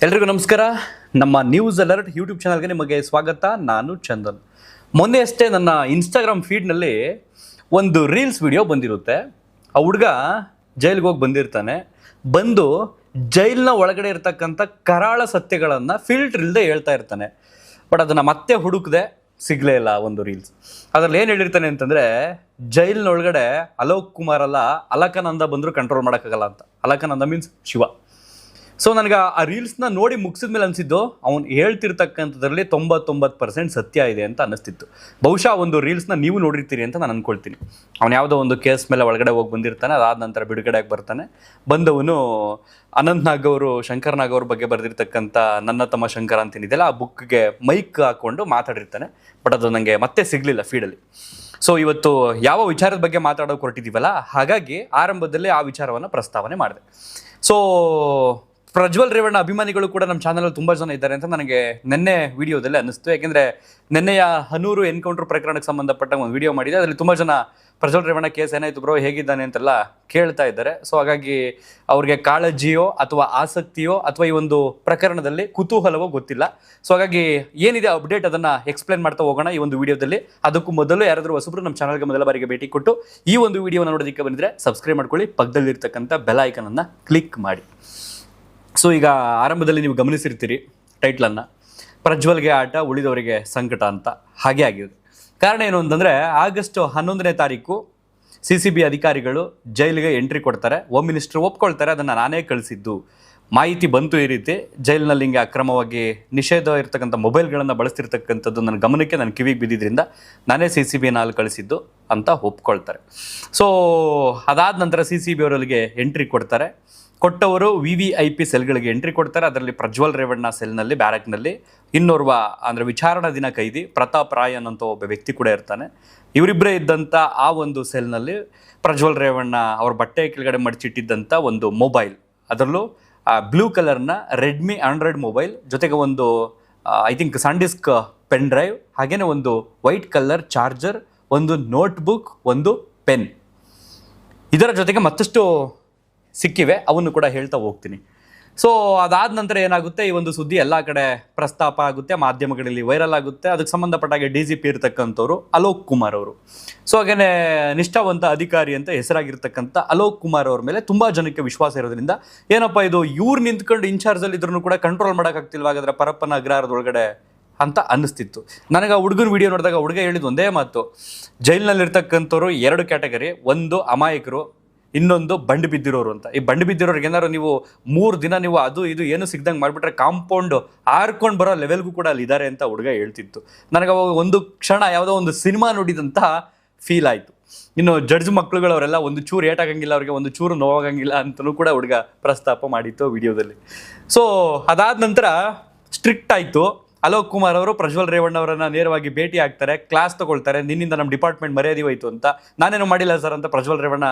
ಎಲ್ರಿಗೂ ನಮಸ್ಕಾರ. ನಮ್ಮ ನ್ಯೂಸ್ ಅಲರ್ಟ್ ಯೂಟ್ಯೂಬ್ ಚಾನಲ್ಗೆ ನಿಮಗೆ ಸ್ವಾಗತ. ನಾನು ಚಂದನ್. ಮೊನ್ನೆ ಅಷ್ಟೇ ನನ್ನ ಇನ್ಸ್ಟಾಗ್ರಾಮ್ ಫೀಡ್ನಲ್ಲಿ ಒಂದು ರೀಲ್ಸ್ ವಿಡಿಯೋ ಬಂದಿರುತ್ತೆ. ಆ ಹುಡುಗ ಜೈಲಿಗೆ ಹೋಗಿ ಬಂದಿರ್ತಾನೆ. ಬಂದು ಜೈಲಿನ ಒಳಗಡೆ ಇರ್ತಕ್ಕಂಥ ಕರಾಳ ಸತ್ಯಗಳನ್ನು ಫಿಲ್ಟರ್ ಇಲ್ಲದೆ ಹೇಳ್ತಾ ಇರ್ತಾನೆ. ಬಟ್ ಅದನ್ನು ಮತ್ತೆ ಹುಡುಕದೆ ಸಿಗಲೇ ಇಲ್ಲ ಒಂದು ರೀಲ್ಸ್. ಅದರಲ್ಲಿ ಏನು ಹೇಳಿರ್ತಾನೆ ಅಂತಂದರೆ, ಜೈಲಿನೊಳಗಡೆ ಅಲೋಕ್ ಕುಮಾರ್ ಅಲ್ಲ ಅಲಕಾನಂದ ಬಂದರೂ ಕಂಟ್ರೋಲ್ ಮಾಡೋಕ್ಕಾಗಲ್ಲ ಅಂತ. ಅಲಕಾನಂದ ಮೀನ್ಸ್ ಶಿವ. ಸೊ ನನಗೆ ಆ ರೀಲ್ಸ್ನ ನೋಡಿ ಮುಗಿಸಿದ ಮೇಲೆ ಅನಿಸಿದ್ದು, ಅವ್ನು ಹೇಳ್ತಿರ್ತಕ್ಕಂಥದ್ರಲ್ಲಿ 99% ಸತ್ಯ ಇದೆ ಅಂತ ಅನ್ನಿಸ್ತಿತ್ತು. ಬಹುಶಃ ಒಂದು ರೀಲ್ಸ್ನ ನೀವು ನೋಡಿರ್ತೀರಿ ಅಂತ ನಾನು ಅಂದ್ಕೊಳ್ತೀನಿ. ಅವ್ನು ಯಾವುದೋ ಒಂದು ಕೇಸ್ ಮೇಲೆ ಒಳಗಡೆ ಹೋಗಿ ಬಂದಿರ್ತಾನೆ. ಅದಾದ ನಂತರ ಬಿಡುಗಡೆಯಾಗಿ ಬರ್ತಾನೆ. ಬಂದವನು ಅನಂತ್ ನಾಗ್ ಅವರು, ಶಂಕರ್ ನಾಗ್ ಅವ್ರ ಬಗ್ಗೆ ಬರೆದಿರ್ತಕ್ಕಂಥ ನನ್ನ ತಮ್ಮ ಶಂಕರ ಅಂತೇನಿದೆಯಲ್ಲ, ಆ ಬುಕ್ಗೆ ಮೈಕ್ ಹಾಕ್ಕೊಂಡು ಮಾತಾಡಿರ್ತಾನೆ. ಬಟ್ ಅದು ನನಗೆ ಮತ್ತೆ ಸಿಗಲಿಲ್ಲ ಫೀಡಲ್ಲಿ. ಸೊ ಇವತ್ತು ಯಾವ ವಿಚಾರದ ಬಗ್ಗೆ ಮಾತಾಡೋಕೆ ಹೊರಟಿದ್ದೀವಲ್ಲ, ಹಾಗಾಗಿ ಆರಂಭದಲ್ಲಿ ಆ ವಿಚಾರವನ್ನು ಪ್ರಸ್ತಾವನೆ ಮಾಡಿದೆ. ಸೊ ಪ್ರಜ್ವಲ್ ರೇವಣ್ಣ ಅಭಿಮಾನಿಗಳು ಕೂಡ ನಮ್ಮ ಚಾನಲಲ್ಲಿ ತುಂಬ ಜನ ಇದ್ದಾರೆ ಅಂತ ನನಗೆ ನಿನ್ನೆ ವಿಡಿಯೋದಲ್ಲಿ ಅನ್ನಿಸ್ತು. ಯಾಕೆಂದರೆ ನಿನ್ನೆಯ ಹನೂರು ಎನ್ಕೌಂಟರ್ ಪ್ರಕರಣಕ್ಕೆ ಸಂಬಂಧಪಟ್ಟ ಒಂದು ವಿಡಿಯೋ ಮಾಡಿದೆ. ಅದರಲ್ಲಿ ತುಂಬ ಜನ ಪ್ರಜ್ವಲ್ ರೇವಣ್ಣ ಕೇಸ್ ಏನಾಯಿತು ಬ್ರೋ, ಹೇಗಿದ್ದಾನೆ ಅಂತೆಲ್ಲ ಕೇಳ್ತಾ ಇದ್ದಾರೆ. ಸೊ ಹಾಗಾಗಿ ಅವ್ರಿಗೆ ಕಾಳಜಿಯೋ ಅಥವಾ ಆಸಕ್ತಿಯೋ ಅಥವಾ ಈ ಒಂದು ಪ್ರಕರಣದಲ್ಲಿ ಕುತೂಹಲವೋ ಗೊತ್ತಿಲ್ಲ. ಸೊ ಹಾಗಾಗಿ ಏನಿದೆ ಅಪ್ಡೇಟ್ ಅದನ್ನು ಎಕ್ಸ್ಪ್ಲೇನ್ ಮಾಡ್ತಾ ಹೋಗೋಣ ಈ ಒಂದು ವಿಡಿಯೋದಲ್ಲಿ. ಅದಕ್ಕೂ ಮೊದಲು ಯಾರಾದರೂ ಹೊಸಬ್ರು ನಮ್ಮ ಚಾನಲ್ಗೆ ಮೊದಲ ಬಾರಿಗೆ ಭೇಟಿ ಕೊಟ್ಟು ಈ ಒಂದು ವಿಡಿಯೋನ ನೋಡೋದಕ್ಕೆ ಬಂದಿದ್ರೆ ಸಬ್ಸ್ಕ್ರೈಬ್ ಮಾಡ್ಕೊಳ್ಳಿ. ಪಕ್ಕದಲ್ಲಿರ್ತಕ್ಕಂಥ ಬೆಲ್ ಐಕನನ್ನು ಕ್ಲಿಕ್ ಮಾಡಿ. ಸೊ ಈಗ ಆರಂಭದಲ್ಲಿ ನೀವು ಗಮನಿಸಿರ್ತೀರಿ ಟೈಟ್ಲನ್ನು, ಪ್ರಜ್ವಲ್ಗೆ ಆಟ ಉಳಿದವರಿಗೆ ಸಂಕಟ ಅಂತ. ಹಾಗೆ ಆಗಿದೆ. ಕಾರಣ ಏನು ಅಂತಂದರೆ, ಆಗಸ್ಟ್ 11ನೇ ತಾರೀಕು CCB ಅಧಿಕಾರಿಗಳು ಜೈಲಿಗೆ ಎಂಟ್ರಿ ಕೊಡ್ತಾರೆ. ಹೋಮ್ ಮಿನಿಸ್ಟ್ರು ಒಪ್ಕೊಳ್ತಾರೆ, ಅದನ್ನು ನಾನೇ ಕಳಿಸಿದ್ದು. ಮಾಹಿತಿ ಬಂತು ಈ ರೀತಿ ಜೈಲಿನಲ್ಲಿ ಹಿಂಗೆ ಅಕ್ರಮವಾಗಿ ನಿಷೇಧ ಇರ್ತಕ್ಕಂಥ ಮೊಬೈಲ್ಗಳನ್ನು ಬಳಸ್ತಿರ್ತಕ್ಕಂಥದ್ದು ನನ್ನ ಗಮನಕ್ಕೆ, ನನ್ನ ಕಿವಿಗೆ ಬಿದ್ದಿದ್ದರಿಂದ ನಾನೇ CCBನ ಅಲ್ಲಿ ಕಳಿಸಿದ್ದು ಅಂತ ಒಪ್ಕೊಳ್ತಾರೆ. ಸೊ ಅದಾದ ನಂತರ CCB ಅವರಿಗೆ ಎಂಟ್ರಿ ಕೊಡ್ತಾರೆ. ಕೊಟ್ಟವರು VVIP ಸೆಲ್ಗಳಿಗೆ ಎಂಟ್ರಿ ಕೊಡ್ತಾರೆ. ಅದರಲ್ಲಿ ಪ್ರಜ್ವಲ್ ರೇವಣ್ಣ ಸೆಲ್ನಲ್ಲಿ, ಬ್ಯಾರಕ್ನಲ್ಲಿ ಇನ್ನೋರ್ವ ಅಂದರೆ ವಿಚಾರಣಾ ದಿನ ಕೈದಿ ಪ್ರತಾಪ್ ರಾಯ್ ಅನ್ನೋಂಥ ಒಬ್ಬ ವ್ಯಕ್ತಿ ಕೂಡ ಇರ್ತಾನೆ. ಇವರಿಬ್ಬರೇ ಇದ್ದಂಥ ಆ ಒಂದು ಸೆಲ್ನಲ್ಲಿ ಪ್ರಜ್ವಲ್ ರೇವಣ್ಣ ಅವ್ರ ಬಟ್ಟೆ ಕೆಳಗಡೆ ಮಡಚಿಟ್ಟಿದ್ದಂಥ ಒಂದು ಮೊಬೈಲ್, ಅದರಲ್ಲೂ ಬ್ಲೂ ಕಲರ್ನ ರೆಡ್ಮಿ ಆಂಡ್ರಾಯ್ಡ್ ಮೊಬೈಲ್ ಜೊತೆಗೆ ಒಂದು ಐ ಥಿಂಕ್ ಸಾಂಡಿಸ್ಕ್ ಪೆನ್ ಡ್ರೈವ್, ಹಾಗೆಯೇ ಒಂದು ವೈಟ್ ಕಲರ್ ಚಾರ್ಜರ್, ಒಂದು ನೋಟ್ಬುಕ್, ಒಂದು ಪೆನ್, ಇದರ ಜೊತೆಗೆ ಮತ್ತಷ್ಟು ಸಿಕ್ಕಿವೆ. ಅವನ್ನು ಕೂಡ ಹೇಳ್ತಾ ಹೋಗ್ತೀನಿ. ಸೊ ಅದಾದ ನಂತರ ಏನಾಗುತ್ತೆ, ಈ ಒಂದು ಸುದ್ದಿ ಎಲ್ಲ ಕಡೆ ಪ್ರಸ್ತಾಪ ಆಗುತ್ತೆ, ಮಾಧ್ಯಮಗಳಲ್ಲಿ ವೈರಲ್ ಆಗುತ್ತೆ. ಅದಕ್ಕೆ ಸಂಬಂಧಪಟ್ಟಾಗೆ DGP ಇರ್ತಕ್ಕಂಥವ್ರು ಅಲೋಕ್ ಕುಮಾರ್ ಅವರು. ಸೊ ಹಾಗೇನೆ ನಿಷ್ಠಾವಂತ ಅಧಿಕಾರಿ ಅಂತ ಹೆಸರಾಗಿರ್ತಕ್ಕಂಥ ಅಲೋಕ್ ಕುಮಾರ್ ಅವ್ರ ಮೇಲೆ ತುಂಬ ಜನಕ್ಕೆ ವಿಶ್ವಾಸ ಇರೋದ್ರಿಂದ, ಏನಪ್ಪ ಇದು ಇವ್ರು ನಿಂತ್ಕೊಂಡು ಇನ್ಚಾರ್ಜಲ್ಲಿ ಇದ್ರೂ ಕೂಡ ಕಂಟ್ರೋಲ್ ಮಾಡೋಕ್ಕಾಗ್ತಿಲ್ವ ಹಾಗಾದ್ರೆ ಪರಪ್ಪನ ಅಗ್ರಹಾರದೊಳಗಡೆ ಅಂತ ಅನ್ನಿಸ್ತಿತ್ತು ನನಗೆ. ಆ ಹುಡುಗನ ವಿಡಿಯೋ ನೋಡಿದಾಗ ಹುಡುಗ ಹೇಳಿದ್ದು ಒಂದೇ ಮಾತು, ಜೈಲಿನಲ್ಲಿರ್ತಕ್ಕಂಥವ್ರು 2 ಕ್ಯಾಟಗರಿ, ಒಂದು ಅಮಾಯಕರು, ಇನ್ನೊಂದು ಬಂಡು ಬಿದ್ದಿರೋರು ಅಂತ. ಈ ಬಂಡು ಬಿದ್ದಿರೋರಿಗೆ ಏನಾದ್ರು ನೀವು 3 ದಿನ ನೀವು ಅದು ಇದು ಏನು ಸಿಗ್ದಂಗೆ ಮಾಡಿಬಿಟ್ರೆ ಕಾಂಪೌಂಡ್ ಆರ್ಕೊಂಡು ಬರೋ ಲೆವೆಲ್ಗೂ ಕೂಡ ಅಲ್ಲಿ ಇದ್ದಾರೆ ಅಂತ ಹುಡುಗ ಹೇಳ್ತಿತ್ತು. ನನಗೆ ಅವಾಗ ಒಂದು ಕ್ಷಣ ಯಾವುದೋ ಒಂದು ಸಿನಿಮಾ ನೋಡಿದಂಥ ಫೀಲ್ ಆಯಿತು. ಇನ್ನು ಜಡ್ಜ್ ಮಕ್ಕಳುಗಳವರೆಲ್ಲ ಒಂದು ಚೂರು ಏಟಾಗಂಗಿಲ್ಲ, ಅವ್ರಿಗೆ ಒಂದು ಚೂರು ನೋವಾಗಂಗಿಲ್ಲ ಅಂತಲೂ ಕೂಡ ಹುಡುಗ ಪ್ರಸ್ತಾಪ ಮಾಡಿತ್ತು ವಿಡಿಯೋದಲ್ಲಿ. ಸೊ ಅದಾದ ನಂತರ ಸ್ಟ್ರಿಕ್ಟ್ ಆಯಿತು. ಅಲೋಕ್ ಕುಮಾರ್ ಅವರು ಪ್ರಜ್ವಲ್ ರೇವಣ್ಣ ಅವರನ್ನು ನೇರವಾಗಿ ಭೇಟಿ ಆಗ್ತಾರೆ, ಕ್ಲಾಸ್ ತಗೊಳ್ತಾರೆ. ನಿನ್ನಿಂದ ನಮ್ಮ ಡಿಪಾರ್ಟ್ಮೆಂಟ್ ಮರ್ಯಾದೆ ಹೋಯ್ತು ಅಂತ. ನಾನೇನು ಮಾಡಿಲ್ಲ ಸರ್ ಅಂತ ಪ್ರಜ್ವಲ್ ರೇವಣ್ಣ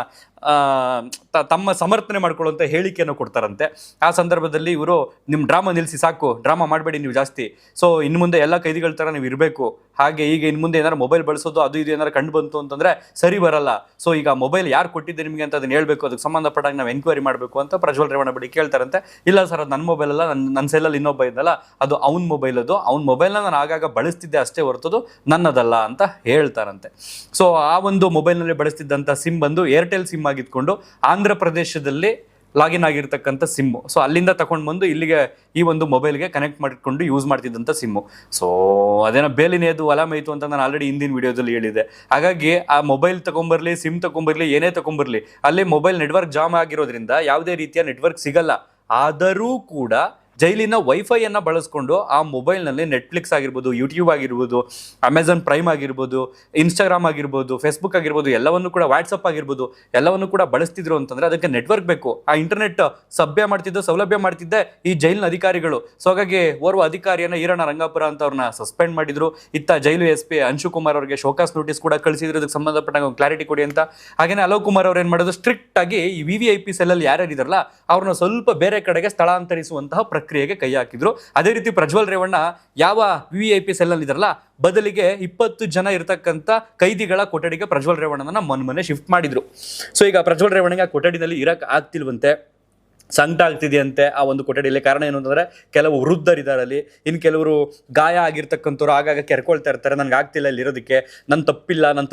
ತಮ್ಮ ಸಮರ್ಥನೆ ಮಾಡ್ಕೊಳ್ಳುವಂಥ ಹೇಳಿಕೆಯನ್ನು ಕೊಡ್ತಾರಂತೆ. ಆ ಸಂದರ್ಭದಲ್ಲಿ ಇವರು, ನಿಮ್ಮ ಡ್ರಾಮಾ ನಿಲ್ಲಿಸಿ ಸಾಕು, ಡ್ರಾಮಾ ಮಾಡಬೇಡಿ ನೀವು ಜಾಸ್ತಿ. ಸೊ ಇನ್ನು ಮುಂದೆ ಎಲ್ಲ ಕೈದಿಗಳ ಥರ ನೀವು ಇರಬೇಕು. ಹಾಗೆ ಈಗ ಇನ್ನು ಮುಂದೆ ಏನಾರು ಮೊಬೈಲ್ ಬಳಸೋದು ಅದು ಇದು ಏನಾರು ಕಂಡು ಬಂತು ಅಂತಂದರೆ ಸರಿ ಬರಲ್ಲ. ಸೊ ಈಗ ಮೊಬೈಲ್ ಯಾರು ಕೊಟ್ಟಿದ್ದೆ ನಿಮಗೆ ಅಂತ ಅದನ್ನು ಹೇಳಬೇಕು, ಅದಕ್ಕೆ ಸಂಬಂಧಪಟ್ಟಾಗ ನಾವು ಎನ್ಕ್ವೈರಿ ಮಾಡಬೇಕು ಅಂತ ಪ್ರಜ್ವಲ್ ರೇವಣ್ಣ ಬಳಿ ಕೇಳ್ತಾರಂತೆ. ಇಲ್ಲ ಸರ್, ಅದು ನನ್ನ ಮೊಬೈಲ್ ಅಲ್ಲ, ನನ್ನ ಸೆಲ್ಲಲ್ಲಿ ಇನ್ನೊಬ್ಬ ಇದ್ದಲ್ಲ, ಅದು ಅವ್ನ ಮೊಬೈಲ್, ಅದು ಅವ್ನ ಮೊಬೈಲ್ನ ನಾನು ಆಗಾಗ ಬಳಸ್ತಿದ್ದೆ ಅಷ್ಟೇ ಹೊರತದು ನನ್ನದಲ್ಲ ಅಂತ ಹೇಳ್ತಾರಂತೆ. ಸೊ ಆ ಒಂದು ಮೊಬೈಲ್ನಲ್ಲಿ ಬಳಸ್ತಿದ್ದಂಥ ಸಿಮ್ ಬಂದು ಏರ್ಟೆಲ್ ಸಿಮ್ ಆಗಿದ್ಕೊಂಡು ಆಂಧ್ರ ಪ್ರದೇಶದಲ್ಲಿ ಲಾಗಿನ್ ಆಗಿರ್ತಕ್ಕಂಥ ಸಿಮ್ಮು. ಸೊ ಅಲ್ಲಿಂದ ತಗೊಂಡು ಬಂದು ಇಲ್ಲಿಗೆ ಈ ಒಂದು ಮೊಬೈಲ್ಗೆ ಕನೆಕ್ಟ್ ಮಾಡಿಕೊಂಡು ಯೂಸ್ ಮಾಡ್ತಿದ್ದಂಥ ಸಿಮ್ಮು. ಸೊ ಅದೇನೋ ಬೇಲಿನೇದು ಅಲಾಮೈತು ಅಂತ ನಾನು ಆಲ್ರೆಡಿ ಹಿಂದಿನ ವಿಡಿಯೋದಲ್ಲಿ ಹೇಳಿದ್ದೆ. ಹಾಗಾಗಿ ಆ ಮೊಬೈಲ್ ತಗೊಂಬರ್ಲಿ, ಸಿಮ್ ತಗೊಂಬರ್ಲಿ, ಏನೇ ತಗೊಂಬರ್ಲಿ, ಅಲ್ಲಿ ಮೊಬೈಲ್ ನೆಟ್ವರ್ಕ್ ಜಾಮ್ ಆಗಿರೋದ್ರಿಂದ ಯಾವುದೇ ರೀತಿಯ ನೆಟ್ವರ್ಕ್ ಸಿಗಲ್ಲ. ಆದರೂ ಕೂಡ ಜೈಲಿನ ವೈಫೈಯನ್ನು ಬಳಸ್ಕೊಂಡು ಆ ಮೊಬೈಲ್ನಲ್ಲಿ ನೆಟ್ಫ್ಲಿಕ್ಸ್ ಆಗಿರ್ಬೋದು, ಯೂಟ್ಯೂಬ್ ಆಗಿರ್ಬೋದು, ಅಮೆಝಾನ್ ಪ್ರೈಮ್ ಆಗಿರ್ಬೋದು, ಇನ್ಸ್ಟಾಗ್ರಾಮ್ ಆಗಿರ್ಬೋದು, ಫೇಸ್ಬುಕ್ ಆಗಿರ್ಬೋದು, ಎಲ್ಲವನ್ನು ಕೂಡ, ವಾಟ್ಸಪ್ ಆಗಿರ್ಬೋದು, ಎಲ್ಲವನ್ನು ಕೂಡ ಬಳಸ್ತಿದ್ರು ಅಂತಂದರೆ ಅದಕ್ಕೆ ನೆಟ್ವರ್ಕ್ ಬೇಕು. ಆ ಇಂಟರ್ನೆಟ್ ಸೌಲಭ್ಯ ಮಾಡ್ತಿದ್ದೆ ಈ ಜೈಲಿನ ಅಧಿಕಾರಿಗಳು. ಸೊ ಹಾಗಾಗಿ ಓರ್ವ ಅಧಿಕಾರಿಯನ್ನು ಈರಣ್ಣ ರಂಗಾಪುರ ಅಂತ ಅವ್ರನ್ನ ಸಸ್ಪೆಂಡ್ ಮಾಡಿದ್ರು. ಇತ್ತ ಜೈಲು SP ಅಂಶು ಕುಮಾರ್ ಅವರಿಗೆ ಶೋಕಾಸ್ ನೋಟಿಸ್ ಕೂಡ ಕಳಿಸಿದ್ರು, ಅದಕ್ಕೆ ಸಂಬಂಧಪಟ್ಟ ಕ್ಲಾರಿಟಿ ಕೊಡಿ ಅಂತ. ಹಾಗೇನೆ ಅಲೋಕ್ ಕುಮಾರ್ ಅವ್ರು ಏನು ಮಾಡೋದು, ಸ್ಟ್ರಿಕ್ಟ್ ಆಗಿ ಈ VVIP ಸೆಲ್ಲಲ್ಲಿ ಯಾರ್ಯಾರಿದಾರಲ್ಲ ಅವ್ರನ್ನ ಸ್ವಲ್ಪ ಬೇರೆ ಕಡೆಗೆ ಸ್ಥಳಾಂತರಿಸುವಂತಹ ಪ್ರಕ್ರಿಯೆಗೆ ಕೈ ಹಾಕಿದ್ರು. ಅದೇ ರೀತಿ ಪ್ರಜ್ವಲ್ ರೇವಣ್ಣ ಯಾವ VVIP ಸೆಲ್ಲಲ್ಲಿ ಇದಾರಲ್ಲ, ಬದಲಿಗೆ 20 ಜನ ಇರತಕ್ಕಂಥ ಕೈದಿಗಳ ಕೊಠಡಿಗೆ ಪ್ರಜ್ವಲ್ ರೇವಣ್ಣನ ಮೊನ್ನೆ ಶಿಫ್ಟ್ ಮಾಡಿದ್ರು. ಸೊ ಈಗ ಪ್ರಜ್ವಲ್ ರೇವಣ್ಣಗೆ ಕೊಠಡಿನಲ್ಲಿ ಇರಕ್ಕೆ ಆಗ್ತಿಲ್ವಂತೆ. ಸಂಕಟ ಆಗ್ತಿದೆಯಂತೆ ಆ ಒಂದು ಕೊಠಡಿಯಲ್ಲಿ. ಕಾರಣ ಏನು ಅಂತಂದರೆ ಕೆಲವು ವೃದ್ಧರಿದ್ದಾರೆ ಅಲ್ಲಿ, ಇನ್ನು ಕೆಲವರು ಗಾಯ ಆಗಿರ್ತಕ್ಕಂಥವ್ರು ಆಗಾಗ ಕೆರ್ಕೊಳ್ತಾ ಇರ್ತಾರೆ, ನನಗೆ ಆಗ್ತಿಲ್ಲ ಇಲ್ಲಿ ಇರೋದಕ್ಕೆ, ನನ್ನ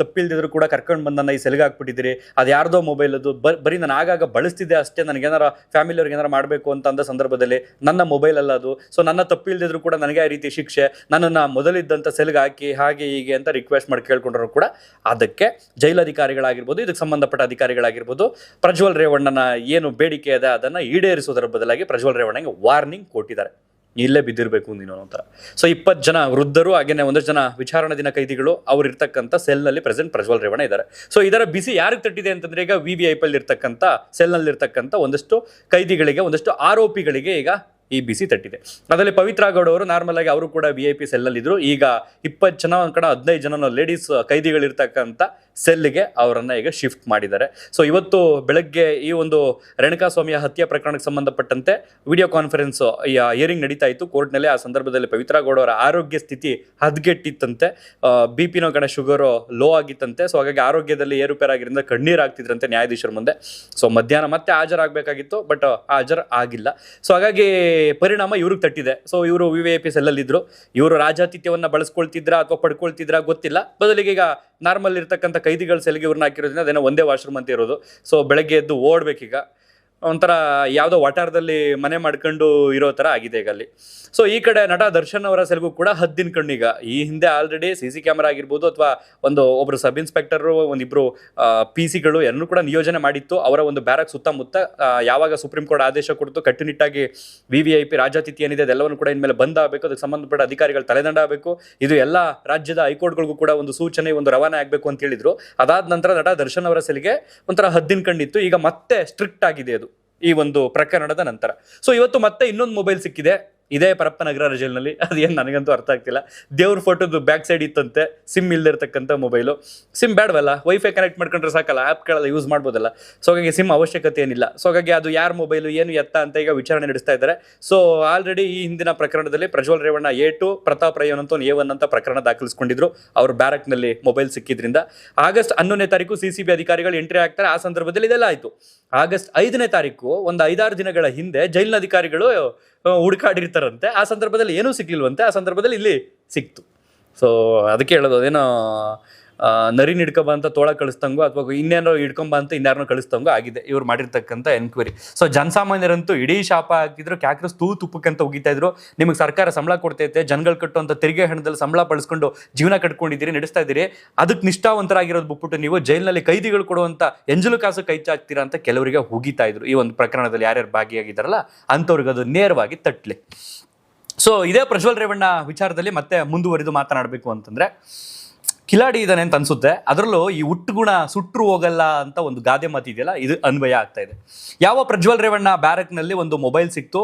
ತಪ್ಪಿಲ್ದಿದ್ರು ಕೂಡ ಕರ್ಕೊಂಡು ಬಂದು ನನ್ನ ಈ ಸೆಲ್ಗೆ ಹಾಕ್ಬಿಟ್ಟಿದ್ದೀರಿ, ಅದು ಯಾರ್ದೋ ಮೊಬೈಲ್ ಅದು, ಬರೀ ನಾನು ಆಗಾಗ ಬಳಸ್ತಿದ್ದೆ ಅಷ್ಟೇ, ನನಗೇನಾರ ಫ್ಯಾಮಿಲಿಯವ್ರಿಗೆ ಏನಾರು ಮಾಡಬೇಕು ಅಂತ ಅಂದ ಸಂದರ್ಭದಲ್ಲಿ ನನ್ನ ಮೊಬೈಲ್ ಅಲ್ಲ ಅದು, ಸೊ ನನ್ನ ತಪ್ಪಿಲ್ದಿದ್ರು ಕೂಡ ನನಗೆ ಆ ರೀತಿ ಶಿಕ್ಷೆ, ನನ್ನನ್ನು ಮೊದಲಿದ್ದಂಥ ಸೆಲ್ಗೆ ಹಾಕಿ ಹಾಗೆ ಹೀಗೆ ಅಂತ ರಿಕ್ವೆಸ್ಟ್ ಮಾಡಿ ಕೇಳ್ಕೊಂಡ್ರು ಕೂಡ ಅದಕ್ಕೆ ಜೈಲಧಿಕಾರಿಗಳಾಗಿರ್ಬೋದು, ಇದಕ್ಕೆ ಸಂಬಂಧಪಟ್ಟ ಅಧಿಕಾರಿಗಳಾಗಿರ್ಬೋದು ಪ್ರಜ್ವಲ್ ರೇವಣ್ಣನ ಏನು ಬೇಡಿಕೆ ಇದೆ ಅದನ್ನು ಈಡೇರಿಸುವುದರ ಬದಲಾಗಿ ಪ್ರಜ್ವಲ್ ರೇವಣ್ಣಗೆ ವಾರ್ನಿಂಗ್ ಕೊಟ್ಟಿದ್ದಾರೆ, ಇಲ್ಲೇ ಬಿದ್ದಿರಬೇಕು ನೀನು ಅಂತ. ಸೊ 20 ಜನ ವೃದ್ಧರು ಹಾಗೇನೆ 1 ಜನ ವಿಚಾರಣಾಧೀನ ಕೈದಿಗಳು ಅವ್ರು ಇರ್ತಕ್ಕಂಥ ಸೆಲ್ನಲ್ಲಿ ಪ್ರೆಸೆಂಟ್ ಪ್ರಜ್ವಲ್ ರೇವಣ್ಣ ಇದ್ದಾರೆ. ಸೊ ಇದರ ಬಿಸಿ ಯಾರಿಗೆ ತಟ್ಟಿದೆ ಅಂತಂದ್ರೆ ಈಗ VVIP ಇರ್ತಕ್ಕಂಥ ಸೆಲ್ನಲ್ಲಿ ಇರ್ತಕ್ಕಂಥ ಒಂದಷ್ಟು ಕೈದಿಗಳಿಗೆ, ಒಂದಷ್ಟು ಆರೋಪಿಗಳಿಗೆ ಈಗ ಈ ಬಿಸಿ ತಟ್ಟಿದೆ. ಅದರಲ್ಲಿ ಪವಿತ್ರ ಗೌಡ ಅವರು ನಾರ್ಮಲ್ ಆಗಿ ಅವರು ಕೂಡ VIP ಸೆಲ್ನಲ್ಲಿದ್ದರು. ಈಗ 20 ಜನ ಒಂದು ಕಡೆ 15 ಜನ ಲೇಡೀಸ್ ಕೈದಿಗಳಿರ್ತಕ್ಕಂಥ ಸೆಲ್ಗೆ ಅವರನ್ನು ಈಗ ಶಿಫ್ಟ್ ಮಾಡಿದ್ದಾರೆ. ಸೊ ಇವತ್ತು ಬೆಳಗ್ಗೆ ಈ ಒಂದು ರೇಣುಕಾಸ್ವಾಮಿಯ ಹತ್ಯೆ ಪ್ರಕರಣಕ್ಕೆ ಸಂಬಂಧಪಟ್ಟಂತೆ ವಿಡಿಯೋ ಕಾನ್ಫರೆನ್ಸ್ ಹಿಯರಿಂಗ್ ನಡೀತಾ ಇತ್ತು ಕೋರ್ಟ್ನಲ್ಲಿ. ಆ ಸಂದರ್ಭದಲ್ಲಿ ಪವಿತ್ರ ಗೌಡ ಅವರ ಆರೋಗ್ಯ ಸ್ಥಿತಿ ಹದಗೆಟ್ಟಿತ್ತಂತೆ, BP ಕಡೆ ಶುಗರು ಲೋ ಆಗಿತ್ತಂತೆ. ಸೊ ಹಾಗಾಗಿ ಆರೋಗ್ಯದಲ್ಲಿ ಏರುಪೇರಾಗಿರಿಂದ ಕಣ್ಣೀರು ಆಗ್ತಿದ್ರಂತೆ ನ್ಯಾಯಾಧೀಶರ ಮುಂದೆ. ಸೊ ಮಧ್ಯಾಹ್ನ ಮತ್ತೆ ಹಾಜರಾಗಬೇಕಾಗಿತ್ತು, ಬಟ್ ಹಾಜರು ಆಗಿಲ್ಲ. ಸೊ ಹಾಗಾಗಿ ಪರಿಣಾಮ ಇವ್ರಿಗೆ ತಟ್ಟಿದೆ. ಸೊ ಇವರು VVIP ಸೆಲ್ಲಲ್ಲಿದ್ದರು, ಇವರು ರಾಜಾತಿಥ್ಯವನ್ನು ಬಳಸ್ಕೊಳ್ತಿದ್ರಾ ಅಥವಾ ಪಡ್ಕೊಳ್ತಿದ್ರಾ ಗೊತ್ತಿಲ್ಲ. ಬದಲಿಗೆ ಈಗ ನಾರ್ಮಲ್ ಇರ್ತಕ್ಕಂಥ ಕೈದಿಗಳ ಸೆಲ್ಗೆ ಇವ್ರನ್ನ ಹಾಕಿರೋದ್ರಿಂದ ಅದೇನೋ ಒಂದೇ ವಾಶ್ರೂಮ್ ಅಂತ ಇರೋದು. ಸೊ ಬೆಳಗ್ಗೆ ಎದ್ದು ಓಡ್ಬೇಕೀಗ, ಒಂಥರ ಯಾವುದೋ ವಟಾರದಲ್ಲಿ ಮನೆ ಮಾಡ್ಕೊಂಡು ಇರೋ ಥರ ಆಗಿದೆ ಈಗ ಅಲ್ಲಿ. ಸೊ ಈ ಕಡೆ ನಟ ದರ್ಶನ್ ಅವರ ಸೆಲ್ಗೂ ಕೂಡ ಹದ್ದಿನ ಕಣ್ಣೀಗ. ಈ ಹಿಂದೆ ಆಲ್ರೆಡಿ CC ಕ್ಯಾಮರಾ ಆಗಿರ್ಬೋದು ಅಥವಾ ಒಬ್ಬರು ಸಬ್ ಇನ್ಸ್ಪೆಕ್ಟರು, ಒಂದಿಬ್ಬರು PC ಗಳು ಎಲ್ಲರೂ ಕೂಡ ನಿಯೋಜನೆ ಮಾಡಿತ್ತು ಅವರ ಒಂದು ಬ್ಯಾರಕ್ ಸುತ್ತಮುತ್ತ. ಯಾವಾಗ ಸುಪ್ರೀಂ ಕೋರ್ಟ್ ಆದೇಶ ಕೊಡ್ತು ಕಟ್ಟುನಿಟ್ಟಾಗಿ VVIP ರಾಜಾತಿಥ್ಯ ಏನಿದೆ ಅದೆಲ್ಲವನ್ನು ಕೂಡ ಇನ್ಮೇಲೆ ಬಂದ್ ಆಗಬೇಕು, ಅದಕ್ಕೆ ಸಂಬಂಧಪಟ್ಟ ಅಧಿಕಾರಿಗಳು ತಲೆದಂಡ ಆಗಬೇಕು, ಇದು ಎಲ್ಲ ರಾಜ್ಯದ ಹೈಕೋರ್ಟ್ಗಳಿಗೂ ಕೂಡ ಒಂದು ಸೂಚನೆ, ಒಂದು ರವಾನೆ ಆಗಬೇಕು ಅಂತ ಹೇಳಿದ್ರು. ಅದಾದ ನಂತರ ನಟ ದರ್ಶನ್ ಅವರ ಸೆಲ್ಗೆ ಒಂಥರ ಹದ್ದಿನ ಕಣ್ಣಿತ್ತು. ಈಗ ಮತ್ತೆ ಸ್ಟ್ರಿಕ್ಟ್ ಆಗಿದೆ ಅದು ಈ ಒಂದು ಪ್ರಕರಣದ ನಂತರ. ಸೊ ಇವತ್ತು ಮತ್ತೆ ಇನ್ನೊಂದು ಮೊಬೈಲ್ ಸಿಕ್ಕಿದೆ ಇದೇ ಪರಪ್ಪನಗರ ಜೈಲಿನಲ್ಲಿ. ಅದೇನು ನನಗಂತೂ ಅರ್ಥ ಆಗ್ತಿಲ್ಲ. ದೇವ್ರ ಫೋಟೋದು ಬ್ಯಾಕ್ ಸೈಡ್ ಇತ್ತಂತೆ, ಸಿಮ್ ಇಲ್ದಿರ್ತಕ್ಕಂಥ ಮೊಬೈಲು. ಸಿಮ್ ಬೇಡವಲ್ಲ, ವೈಫೈ ಕನೆಕ್ಟ್ ಮಾಡ್ಕೊಂಡ್ರೆ ಸಾಕಲ್ಲ, ಆ್ಯಪ್ಗಳೆಲ್ಲ ಯೂಸ್ ಮಾಡ್ಬೋದಲ್ಲ. ಸೊ ಹಾಗಾಗಿ ಸಿಮ್ ಅವಶ್ಯಕತೆ ಏನಿಲ್ಲ. ಸೊ ಹಾಗಾಗಿ ಅದು ಯಾರ ಮೊಬೈಲು ಏನು ಎತ್ತ ಅಂತ ಈಗ ವಿಚಾರಣೆ ನಡೆಸ್ತಾ ಇದ್ದಾರೆ. ಸೊ ಆಲ್ರೆಡಿ ಈ ಹಿಂದಿನ ಪ್ರಕರಣದಲ್ಲಿ ಪ್ರಜ್ವಲ್ ರೇವಣ್ಣ A2, ಪ್ರತಾಪ್ ರೈ ಅಂತ A1 ಅಂತ ಪ್ರಕರಣ ದಾಖಲಿಸ್ಕೊಂಡಿದ್ರು. ಅವ್ರ ಬ್ಯಾರಕ್ನಲ್ಲಿ ಮೊಬೈಲ್ ಸಿಕ್ಕಿದ್ರಿಂದ ಆಗಸ್ಟ್ 11ನೇ ತಾರೀಕು CCB ಅಧಿಕಾರಿಗಳು ಎಂಟ್ರಿ ಆಗ್ತಾರೆ. ಆ ಸಂದರ್ಭದಲ್ಲಿ ಇದೆಲ್ಲ ಆಯಿತು. ಆಗಸ್ಟ್ 5ನೇ ತಾರೀಕು ಒಂದು 5-6 ದಿನಗಳ ಹಿಂದೆ ಜೈಲಿನ ಅಧಿಕಾರಿಗಳು ಹುಡುಕಾಡಿರ್ತಾರಂತೆ. ಆ ಸಂದರ್ಭದಲ್ಲಿ ಏನೂ ಸಿಗ್ಲಿಲ್ವಂತೆ, ಆ ಸಂದರ್ಭದಲ್ಲಿ ಇಲ್ಲಿ ಸಿಕ್ತು. ಸೊ ಅದಕ್ಕೆ ಹೇಳೋದು, ಅದೇನೋ ನರಿ ಹಿಡ್ಕೊಂಬ ಅಂತ ತೋಳ ಕಳಿಸ್ತಂಗೋ ಅಥವಾ ಇನ್ನೇನೋ ಹಿಡ್ಕೊಂಬ ಅಂತ ಇನ್ಯಾರನೋ ಕಳಿಸ್ತಂಗೋ ಆಗಿದೆ ಇವ್ರು ಮಾಡಿರ್ತಕ್ಕಂಥ ಎನ್ಕ್ವೈರಿ. ಸೊ ಜನಸಾಮಾನ್ಯರಂತೂ ಇಡೀ ಶಾಪ ಹಾಕಿದ್ರು, ಕ್ಯಾಕ್ರಸ್ ತುಪ್ಪಕ್ಕಂತ ಹೋಗಿತಾ ಇದ್ರು. ನಿಮಗೆ ಸರ್ಕಾರ ಸಂಬಳ ಕೊಡ್ತೈತೆ, ಜನಗಳು ಕಟ್ಟುವಂಥ ತೆರಿಗೆ ಹಣದಲ್ಲಿ ಸಂಬಳ ಬಳಸ್ಕೊಂಡು ಜೀವನ ಕಟ್ಕೊಂಡಿದ್ದೀರಿ, ನಡೆಸ್ತಾ ಇದ್ದೀರಿ, ಅದಕ್ಕೆ ನಿಷ್ಠಾವಂತರಾಗಿರೋದು ಬಿಟ್ಬಿಟ್ಟು ನೀವು ಜೈಲಿನಲ್ಲಿ ಕೈದಿಗಳು ಕೊಡುವಂಥ ಎಂಜಲು ಕಾಸು ಕೈ ಚಾಚ್ತೀರಾ ಅಂತ ಕೆಲವರಿಗೆ ಹೋಗಿತಾ ಇದ್ರು. ಈ ಒಂದು ಪ್ರಕರಣದಲ್ಲಿ ಯಾರ್ಯಾರು ಭಾಗಿಯಾಗಿದ್ದಾರಲ್ಲ ಅಂಥವ್ರಿಗೆ ಅದು ನೇರವಾಗಿ ತಟ್ಟಲಿ. ಸೊ ಇದೇ ಪ್ರಜ್ವಲ್ ರೇವಣ್ಣ ವಿಚಾರದಲ್ಲಿ ಮತ್ತೆ ಮುಂದುವರಿದು ಮಾತನಾಡಬೇಕು ಅಂತಂದರೆ, ಕಿಲಾಡಿ ಇದ್ದಾನೆ ಅಂತ ಅನ್ಸುತ್ತೆ. ಅದರಲ್ಲೂ ಈ ಹುಟ್ಟುಗುಣ ಸುಟ್ಟರು ಹೋಗಲ್ಲ ಅಂತ ಒಂದು ಗಾದೆ ಮಾತಿದೆಯಲ್ಲ, ಇದು ಅನ್ವಯ ಆಗ್ತಾ ಇದೆ. ಯಾವ ಪ್ರಜ್ವಲ್ ರೇವಣ್ಣ ಬ್ಯಾರಕ್ನಲ್ಲಿ ಒಂದು ಮೊಬೈಲ್ ಸಿಕ್ತು,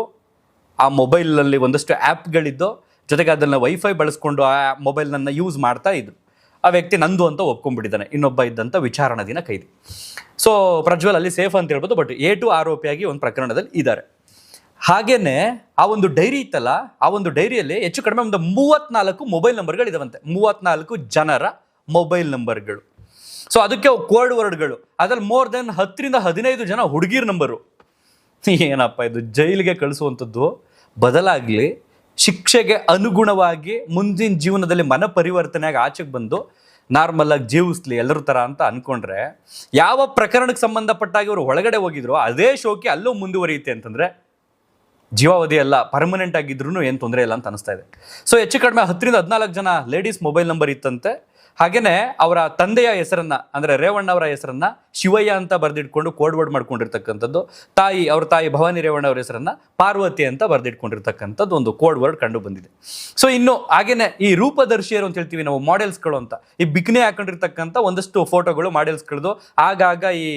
ಆ ಮೊಬೈಲಲ್ಲಿ ಒಂದಷ್ಟು ಆ್ಯಪ್ಗಳಿದ್ದು, ಜೊತೆಗೆ ಅದನ್ನು ವೈಫೈ ಬಳಸ್ಕೊಂಡು ಆ ಮೊಬೈಲ್ನನ್ನು ಯೂಸ್ ಮಾಡ್ತಾ ಇದ್ರು. ಆ ವ್ಯಕ್ತಿ ನಂದು ಅಂತ ಒಪ್ಕೊಂಡ್ಬಿಟ್ಟಿದ್ದಾನೆ, ಇನ್ನೊಬ್ಬ ಇದ್ದಂಥ ವಿಚಾರಣಾಧೀನ ಕೈದಿ. ಸೊ ಪ್ರಜ್ವಲ್ ಅಲ್ಲಿ ಸೇಫ್ ಅಂತ ಹೇಳ್ಬೋದು, ಬಟ್ A2 ಆರೋಪಿಯಾಗಿ ಒಂದು ಪ್ರಕರಣದಲ್ಲಿ ಇದ್ದಾರೆ. ಹಾಗೇನೆ ಆ ಒಂದು ಡೈರಿ ಇತ್ತಲ್ಲ, ಆ ಒಂದು ಡೈರಿಯಲ್ಲಿ ಹೆಚ್ಚು ಕಡಿಮೆ ಒಂದು 34 ಮೊಬೈಲ್ ನಂಬರ್ಗಳಿದಾವಂತೆ, 34 ಜನರ ಮೊಬೈಲ್ ನಂಬರ್ಗಳು. ಸೊ ಅದಕ್ಕೆ ಕೋಡ್ ವರ್ಡ್ಗಳು, ಅದ್ರಲ್ಲಿ ಮೋರ್ ದೆನ್ 10ರಿಂದ 15 ಜನ ಹುಡುಗಿರ್ ನಂಬರು. ಏನಪ್ಪ ಇದು, ಜೈಲಿಗೆ ಕಳಿಸುವಂಥದ್ದು ಬದಲಾಗಲಿ, ಶಿಕ್ಷೆಗೆ ಅನುಗುಣವಾಗಿ ಮುಂದಿನ ಜೀವನದಲ್ಲಿ ಮನ ಪರಿವರ್ತನೆಯಾಗಿ ಆಚೆಗೆ ಬಂದು ನಾರ್ಮಲ್ ಆಗಿ ಜೀವಿಸ್ಲಿ ಎಲ್ಲರ ಥರ ಅಂತ ಅಂದ್ಕೊಂಡ್ರೆ, ಯಾವ ಪ್ರಕರಣಕ್ಕೆ ಸಂಬಂಧಪಟ್ಟಾಗಿ ಅವರು ಒಳಗಡೆ ಹೋಗಿದ್ರು ಅದೇ ಶೋಕಿ ಅಲ್ಲೂ ಮುಂದುವರಿಯುತ್ತೆ ಅಂತಂದರೆ ಜೀವಾವಧಿ ಅಲ್ಲ, ಪರ್ಮನೆಂಟ್ ಆಗಿದ್ರು ಏನು ತೊಂದರೆ ಇಲ್ಲ ಅಂತ ಅನಿಸ್ತಾ ಇದೆ. ಸೊ ಹೆಚ್ಚು ಕಡಿಮೆ 10ರಿಂದ 14 ಜನ ಲೇಡೀಸ್ ಮೊಬೈಲ್ ನಂಬರ್ ಇತ್ತಂತೆ. ಹಾಗೇನೆ ಅವರ ತಂದೆಯ ಹೆಸರನ್ನ, ಅಂದರೆ ರೇವಣ್ಣ ಅವರ ಹೆಸರನ್ನ ಶಿವಯ್ಯ ಅಂತ ಬರೆದಿಟ್ಕೊಂಡು ಕೋಡ್ ವರ್ಡ್ ಮಾಡ್ಕೊಂಡಿರ್ತಕ್ಕಂಥದ್ದು, ಅವ್ರ ತಾಯಿ ಭವಾನಿ ರೇವಣ್ಣ ಅವರ ಹೆಸರನ್ನ ಪಾರ್ವತಿ ಅಂತ ಬರೆದಿಟ್ಕೊಂಡಿರ್ತಕ್ಕಂಥದ್ದು ಒಂದು ಕೋಡ್ ವರ್ಡ್ ಕಂಡು ಬಂದಿದೆ. ಸೊ ಇನ್ನು ಹಾಗೇನೆ ಈ ರೂಪದರ್ಶಿಯರು ಅಂತ ಹೇಳ್ತೀವಿ ನಾವು, ಮಾಡೆಲ್ಸ್ಗಳು ಅಂತ, ಈ ಬಿಕ್ನೆ ಹಾಕೊಂಡಿರ್ತಕ್ಕಂಥ ಒಂದಷ್ಟು ಫೋಟೋಗಳು ಮಾಡೆಲ್ಸ್ಗಳದು ಆಗಾಗ ಈ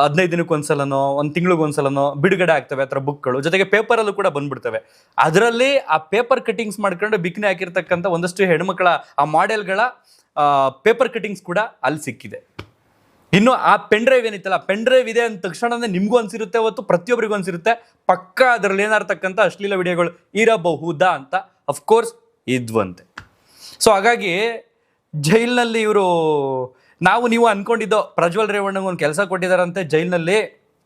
15 ದಿನಕ್ಕೊಂದ್ಸಲನೋ 1 ತಿಂಗಳಿಗೊಂದ್ಸಲನೋ ಬಿಡುಗಡೆ ಆಗ್ತವೆ ಆ ಥರ ಬುಕ್ಗಳು. ಜೊತೆಗೆ ಪೇಪರಲ್ಲೂ ಕೂಡ ಬಂದ್ಬಿಡ್ತವೆ. ಅದರಲ್ಲಿ ಆ ಪೇಪರ್ ಕಟಿಂಗ್ಸ್ ಮಾಡ್ಕೊಂಡು ಬಿಕ್ನೆ ಹಾಕಿರ್ತಕ್ಕಂಥ ಒಂದಷ್ಟು ಹೆಣ್ಮಕ್ಳ ಆ ಮಾಡೆಲ್ಗಳ ಪೇಪರ್ ಕಟಿಂಗ್ಸ್ ಕೂಡ ಅಲ್ಲಿ ಸಿಕ್ಕಿದೆ. ಇನ್ನು ಆ ಪೆನ್ ಡ್ರೈವ್ ಏನಿತ್ತಲ್ಲ, ಪೆನ್ ಡ್ರೈವ್ ಇದೆ ಅಂದ ತಕ್ಷಣನೇ ನಿಮಗೂ ಅನ್ಸಿರುತ್ತೆ, ಅವತ್ತು ಪ್ರತಿಯೊಬ್ಬರಿಗೂ ಅನ್ಸಿರುತ್ತೆ ಪಕ್ಕ ಅದರಲ್ಲಿ ಏನಾರ್ತಕ್ಕಂಥ ಅಶ್ಲೀಲ ವಿಡಿಯೋಗಳು ಇರಬಹುದಾ ಅಂತ. ಅಫ್ಕೋರ್ಸ್ ಇದ್ವಂತೆ. ಸೊ ಹಾಗಾಗಿ ಜೈಲಿನಲ್ಲಿ ಇವರು, ನಾವು ನೀವು ಅನ್ಕೊಂಡಿದ್ದೋ ಪ್ರಜ್ವಲ್ ರೇವಣ್ಣಗೆ ಒಂದು ಕೆಲಸ ಕೊಟ್ಟಿದ್ದಾರಂತೆ ಜೈಲಿನಲ್ಲಿ,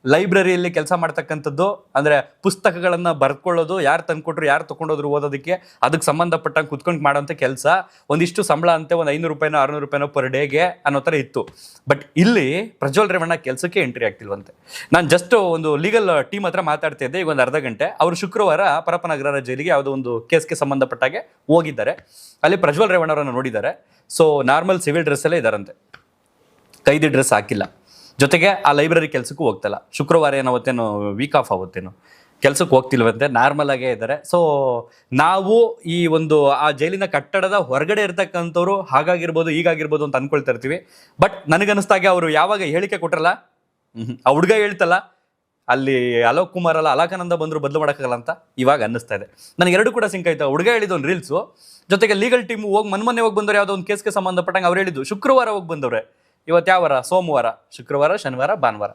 ಲೈಬ್ರರಿಯಲ್ಲಿ ಕೆಲಸ ಮಾಡ್ತಕ್ಕಂಥದ್ದು, ಅಂದರೆ ಪುಸ್ತಕಗಳನ್ನು ಬರ್ಕೊಳ್ಳೋದು, ಯಾರು ತಂದ್ಕೊಟ್ರು ಯಾರು ತೊಗೊಂಡೋದ್ರು ಓದೋದಕ್ಕೆ, ಅದಕ್ಕೆ ಸಂಬಂಧಪಟ್ಟಂಗೆ ಕುತ್ಕೊಂಡು ಮಾಡೋಂಥ ಕೆಲಸ, ಒಂದಿಷ್ಟು ಸಂಬಳ ಅಂತೆ, ಒಂದು 500 ರೂಪಾಯಿನೋ 600 ರೂಪಾಯಿನೋ ಪರ್ ಡೇಗೆ ಅನ್ನೋ ಥರ ಇತ್ತು. ಬಟ್ ಇಲ್ಲಿ ಪ್ರಜ್ವಲ್ ರೇವಣ್ಣ ಕೆಲಸಕ್ಕೆ ಎಂಟ್ರಿ ಆಗ್ತಿಲ್ವಂತೆ. ನಾನು ಜಸ್ಟ್ ಒಂದು ಲೀಗಲ್ ಟೀಮ್ ಹತ್ರ ಮಾತಾಡ್ತಾ ಇದ್ದೆ, ಈಗ ಒಂದು ಅರ್ಧ ಗಂಟೆ. ಅವರು ಶುಕ್ರವಾರ ಪರಪ್ಪನಗರ ಜೈಲಿಗೆ ಯಾವುದೋ ಒಂದು ಕೇಸ್ಗೆ ಸಂಬಂಧಪಟ್ಟಾಗೆ ಹೋಗಿದ್ದಾರೆ. ಅಲ್ಲಿ ಪ್ರಜ್ವಲ್ ರೇವಣ್ಣ ಅವರನ್ನು ನೋಡಿದ್ದಾರೆ. ಸೊ ನಾರ್ಮಲ್ ಸಿವಿಲ್ ಡ್ರೆಸ್ಸಲ್ಲೇ ಇದ್ದಾರಂತೆ, ಕೈದಿ ಡ್ರೆಸ್ ಹಾಕಿಲ್ಲ. ಜೊತೆಗೆ ಆ ಲೈಬ್ರರಿ ಕೆಲಸಕ್ಕೂ ಹೋಗ್ತಲ್ಲ. ಶುಕ್ರವಾರ ಏನಾವತ್ತೇನೋ ವೀಕ್ ಆಫ್ ಆವತ್ತೇನೋ ಕೆಲಸಕ್ಕೆ ಹೋಗ್ತಿಲ್ವಂತೆ, ನಾರ್ಮಲ್ ಆಗೇ ಇದ್ದಾರೆ. ಸೊ ನಾವು ಈ ಒಂದು ಆ ಜೈಲಿನ ಕಟ್ಟಡದ ಹೊರಗಡೆ ಇರ್ತಕ್ಕಂಥವ್ರು ಹಾಗಾಗಿರ್ಬೋದು ಹೀಗಾಗಿರ್ಬೋದು ಅಂತ ಅನ್ಕೊಳ್ತಾ ಇರ್ತೀವಿ. ಬಟ್ ನನಗನ್ನಿಸ್ದಾಗೆ ಅವರು ಯಾವಾಗ ಹೇಳಿಕೆ ಕೊಟ್ರಲ್ಲ, ಆ ಹುಡುಗ ಹೇಳ್ತಲ್ಲ, ಅಲ್ಲಿ ಅಲೋಕ್ ಕುಮಾರ್ ಅಲ್ಲ ಅಲಾಕಾನಂದ ಬಂದ್ರು ಬದಲು ಮಾಡೋಕ್ಕಾಗಲ್ಲ ಅಂತ ಇವಾಗ ಅನ್ನಿಸ್ತಾ ಇದೆ. ನನಗೆ ಎರಡು ಕೂಡ ಸಿಂಕ್ ಆಯ್ತು. ಹುಡುಗ ಹೇಳಿದ ಒಂದು ರೀಲ್ಸು, ಜೊತೆಗೆ ಲೀಗಲ್ ಟೀಮ್ ಮೊನ್ನೆ ಹೋಗಿ ಬಂದವ್ರು, ಯಾವುದೋ ಒಂದು ಕೇಸ್ಗೆ ಸಂಬಂಧಪಟ್ಟಂಗೆ ಅವ್ರು ಹೇಳಿದ್ದು ಶುಕ್ರವಾರ ಹೋಗಿ ಬಂದವ್ರೆ. ಇವತ್ತು ಯಾವ ವಾರ? ಸೋಮವಾರ, ಶುಕ್ರವಾರ, ಶನಿವಾರ, ಭಾನುವಾರ.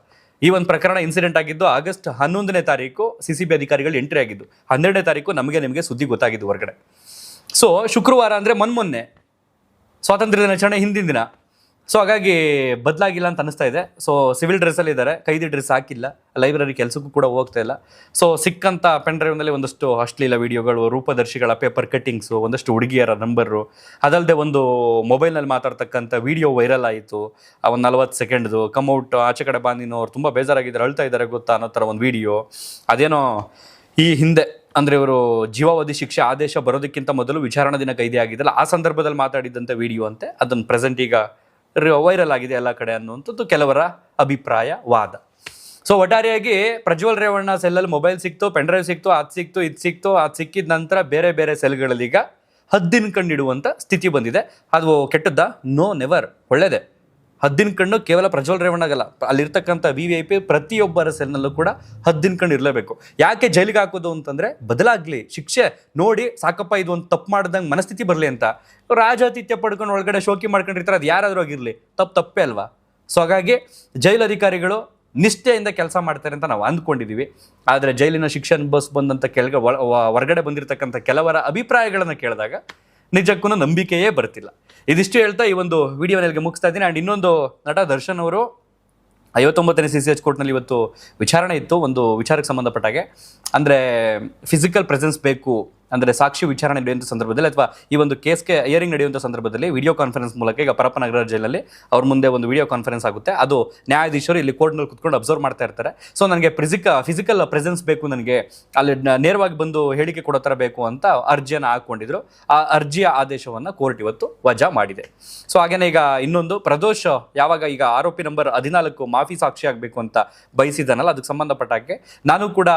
ಈ ಒಂದು ಪ್ರಕರಣ ಇನ್ಸಿಡೆಂಟ್ ಆಗಿದ್ದು ಆಗಸ್ಟ್ 11ನೇ ತಾರೀಕು CCB ಅಧಿಕಾರಿಗಳು ಎಂಟ್ರಿ ಆಗಿದ್ದು. 12ನೇ ತಾರೀಕು ನಿಮಗೆ ಸುದ್ದಿ ಗೊತ್ತಾಗಿದ್ದು ಹೊರಗಡೆ. ಸೊ ಶುಕ್ರವಾರ ಅಂದರೆ ಮೊನ್ನೆ ಸ್ವಾತಂತ್ರ್ಯ ದಿನಾಚರಣೆ ಹಿಂದಿನ ದಿನ. ಸೊ ಹಾಗಾಗಿ ಬದಲಾಗಿಲ್ಲ ಅಂತ ಅನಿಸ್ತಾ ಇದೆ. ಸೊ ಸಿವಿಲ್ ಡ್ರೆಸ್ಸಲ್ಲಿ ಇದ್ದಾರೆ, ಕೈದಿ ಡ್ರೆಸ್ ಹಾಕಿಲ್ಲ, ಲೈಬ್ರರಿ ಕೆಲಸಕ್ಕೂ ಕೂಡ ಹೋಗ್ತಾ ಇಲ್ಲ. ಸೊ ಸಿಕ್ಕಂಥ ಪೆನ್ ಡ್ರೈವ್ನಲ್ಲಿ ಒಂದಷ್ಟು ಅಶ್ಲೀಲ ವಿಡಿಯೋಗಳು, ರೂಪದರ್ಶಿಗಳ ಪೇಪರ್ ಕಟ್ಟಿಂಗ್ಸು, ಒಂದಷ್ಟು ಹುಡುಗಿಯರ ನಂಬರು, ಅದಲ್ಲದೆ ಒಂದು ಮೊಬೈಲ್ನಲ್ಲಿ ಮಾತಾಡ್ತಕ್ಕಂಥ ವಿಡಿಯೋ ವೈರಲ್ ಆಯಿತು. ಒಂದು 40 ಸೆಕೆಂಡ್ದು ಕಮ್ಔಟ್, ಆಚೆ ಕಡೆ ಬಾಂದಿನೋ ಅವ್ರು ತುಂಬ ಬೇಜಾರಾಗಿದ್ದಾರೆ, ಅಳ್ತಾ ಇದ್ದಾರೆ ಗೊತ್ತಾ ಅನ್ನೋ ಥರ ಒಂದು ವಿಡಿಯೋ. ಅದೇನೋ ಈ ಹಿಂದೆ ಅಂದರೆ ಇವರು ಜೀವಾವಧಿ ಶಿಕ್ಷೆ ಆದೇಶ ಬರೋದಕ್ಕಿಂತ ಮೊದಲು ವಿಚಾರಣಾ ದಿನ ಕೈದಿ ಆಗಿದ್ದಲ್ಲ, ಆ ಸಂದರ್ಭದಲ್ಲಿ ಮಾತಾಡಿದ್ದಂಥ ವಿಡಿಯೋ ಅಂತೆ. ಅದನ್ನು ಪ್ರೆಸೆಂಟ್ ಈಗ ವೈರಲ್ ಆಗಿದೆ ಎಲ್ಲ ಕಡೆ ಅನ್ನುವಂಥದ್ದು ಕೆಲವರ ಅಭಿಪ್ರಾಯ, ವಾದ. ಸೊ ಒಟ್ಟಾರೆಯಾಗಿ ಪ್ರಜ್ವಲ್ ರೇವಣ್ಣ ಸೆಲ್ಲಲ್ಲಿ ಮೊಬೈಲ್ ಸಿಕ್ತು, ಪೆನ್ ಡ್ರೈವ್ ಸಿಕ್ತು, ಅದು ಸಿಕ್ಕಿದ ನಂತರ ಬೇರೆ ಬೇರೆ ಸೆಲ್ಗಳಲ್ಲಿ ಈಗ ಹದ್ದಿನ ಕಣ್ಣಿಡುವಂಥ ಸ್ಥಿತಿ ಬಂದಿದೆ. ಅದು ಕೆಟ್ಟದ್ದ? ನೋ, ನೆವರ್, ಒಳ್ಳೇದೇ. ಹದ್ದಿನ ಕಣ್ಣು ಕೇವಲ ಪ್ರಜ್ವಲ್ ರೇವಣ್ಣಗಲ್ಲ, ಅಲ್ಲಿರ್ತಕ್ಕಂಥ VIP ಪ್ರತಿಯೊಬ್ಬರ ಸೆಲ್ನಲ್ಲೂ ಕೂಡ ಹದ್ದಿನ ಕಣ್ಣು ಇರಲೇಬೇಕು. ಯಾಕೆ ಜೈಲಿಗೆ ಹಾಕೋದು ಅಂತಂದರೆ ಬದಲಾಗಲಿ, ಶಿಕ್ಷೆ ನೋಡಿ ಸಾಕಪ್ಪ ಇದು ಒಂದು ತಪ್ಪು ಮಾಡ್ದಂಗೆ ಮನಸ್ಥಿತಿ ಬರಲಿ ಅಂತ. ರಾಜಾತಿಥ್ಯ ಪಡ್ಕೊಂಡು ಒಳಗಡೆ ಶೋಕಿ ಮಾಡ್ಕೊಂಡಿರ್ತಾರೆ, ಅದು ಯಾರಾದರೂ ಆಗಿರಲಿ, ತಪ್ಪೇ ಅಲ್ವಾ? ಸೊ ಹಾಗಾಗಿ ಜೈಲು ಅಧಿಕಾರಿಗಳು ನಿಷ್ಠೆಯಿಂದ ಕೆಲಸ ಮಾಡ್ತಾರೆ ಅಂತ ನಾವು ಅಂದ್ಕೊಂಡಿದ್ದೀವಿ. ಆದರೆ ಜೈಲಿನ ಶಿಕ್ಷೆ ಅನುಭವಿಸಿ ಬಂದಂಥ ಹೊರಗಡೆ ಬಂದಿರತಕ್ಕಂಥ ಕೆಲವರ ಅಭಿಪ್ರಾಯಗಳನ್ನು ಕೇಳಿದಾಗ ನಿಜಕ್ಕೂ ನಂಬಿಕೆಯೇ ಬರ್ತಿಲ್ಲ. ಇದಿಷ್ಟು ಹೇಳ್ತಾ ಈ ಒಂದು ವಿಡಿಯೋನಲ್ಲಿ ಮುಗಿಸ್ತಾ ಇದ್ದೀನಿ. ಆ್ಯಂಡ್ ಇನ್ನೊಂದು ನಟ ದರ್ಶನ್ ಅವರು 59ನೇ CCH ಕೋರ್ಟ್ನಲ್ಲಿ ಇವತ್ತು ವಿಚಾರಣೆ ಇತ್ತು, ಒಂದು ವಿಚಾರಕ್ಕೆ ಸಂಬಂಧಪಟ್ಟಾಗೆ. ಅಂದರೆ ಫಿಸಿಕಲ್ ಪ್ರೆಸೆನ್ಸ್ ಬೇಕು, ಅಂದರೆ ಸಾಕ್ಷಿ ವಿಚಾರಣೆ ನಡೆಯುವಂಥ ಸಂದರ್ಭದಲ್ಲಿ ಅಥವಾ ಈ ಒಂದು ಕೇಸ್ಗೆ ಹಿಯರಿಂಗ್ ನಡೆಯುವಂಥ ಸಂದರ್ಭದಲ್ಲಿ ವಿಡಿಯೋ ಕಾನ್ಫರೆನ್ಸ್ ಮೂಲಕ ಈಗ ಪರಪ್ಪನಗರ ಜೈಲಲ್ಲಿ ಅವ್ರ ಮುಂದೆ ಒಂದು ವಿಡಿಯೋ ಕಾನ್ಫರೆನ್ಸ್ ಆಗುತ್ತೆ. ಅದು ನ್ಯಾಯಾಧೀಶರು ಇಲ್ಲಿ ಕೋರ್ಟ್ನಲ್ಲಿ ಕುತ್ಕೊಂಡು ಅಬ್ಸರ್ವ್ ಮಾಡ್ತಾ ಇರ್ತಾರೆ. ಸೊ ನನಗೆ ಫಿಸಿಕಲ್ ಪ್ರೆಸೆನ್ಸ್ ಬೇಕು, ನನಗೆ ಅಲ್ಲಿ ನೇರವಾಗಿ ಬಂದು ಹೇಳಿಕೆ ಕೊಡೋ ಥರ ಬೇಕು ಅಂತ ಅರ್ಜಿಯನ್ನು ಹಾಕ್ಕೊಂಡಿದ್ರು. ಆ ಅರ್ಜಿಯ ಆದೇಶವನ್ನು ಕೋರ್ಟ್ ಇವತ್ತು ವಜಾ ಮಾಡಿದೆ. ಸೊ ಹಾಗೇನೇ ಈಗ ಇನ್ನೊಂದು ಪ್ರದೋಷ್ ಯಾವಾಗ ಈಗ ಆರೋಪಿ ನಂಬರ್ 14 ಮಾಫಿ ಸಾಕ್ಷಿ ಆಗಬೇಕು ಅಂತ ಬಯಸಿದ್ದಾನಲ್ಲ, ಅದಕ್ಕೆ ಸಂಬಂಧಪಟ್ಟಾಗೆ ನಾನು ಕೂಡ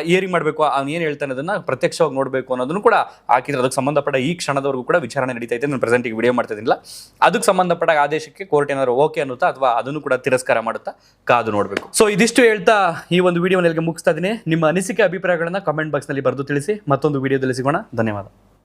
ಹಿಯರಿಂಗ್ ಮಾಡಬೇಕು, ಅವ್ನು ಏನು ಹೇಳ್ತಾನೆ ಅದನ್ನು ಪ್ರತ್ಯಕ್ಷವಾಗಿ ನೋಡಬೇಕು ಅನ್ನೋದನ್ನು ಕೂಡ ಹಾಕಿದ್ರೆ, ಅದಕ್ಕೆ ಸಂಬಂಧಪಟ್ಟ ಈ ಕ್ಷಣದವರೆಗೂ ಕೂಡ ವಿಚಾರಣೆ ನಡೀತಾ ಇದೆ. ನಾನು ಪ್ರೆಸೆಂಟ್ ಈಗ ವಿಡಿಯೋ ಮಾಡ್ತಾ ಇದ್ದೀನಿಲ್ಲ, ಅದಕ್ಕೆ ಸಂಬಂಧಪಟ್ಟ ಆದೇಶಕ್ಕೆ ಕೋರ್ಟ್ ಏನಾದ್ರು ಓಕೆ ಅನ್ನುತ್ತಾ ಅಥವಾ ಅದನ್ನು ಕೂಡ ತಿರಸ್ಕಾರ ಮಾಡುತ್ತಾ ಕಾದು ನೋಡಬೇಕು. ಸೊ ಇದಿಷ್ಟು ಹೇಳ್ತಾ ಈ ಒಂದು ವಿಡಿಯೋನಲ್ಲಿ ಮುಗಿಸ್ತಾ ಇದ್ದೀನಿ. ನಿಮ್ಮ ಅನಿಸಿಕೆ ಅಭಿಪ್ರಾಯಗಳನ್ನ ಕಮೆಂಟ್ ಬಾಕ್ಸ್ನಲ್ಲಿ ಬರೆದು ತಿಳಿಸಿ. ಮತ್ತೊಂದು ವಿಡಿಯೋದಲ್ಲಿ ಸಿಗೋಣ. ಧನ್ಯವಾದ.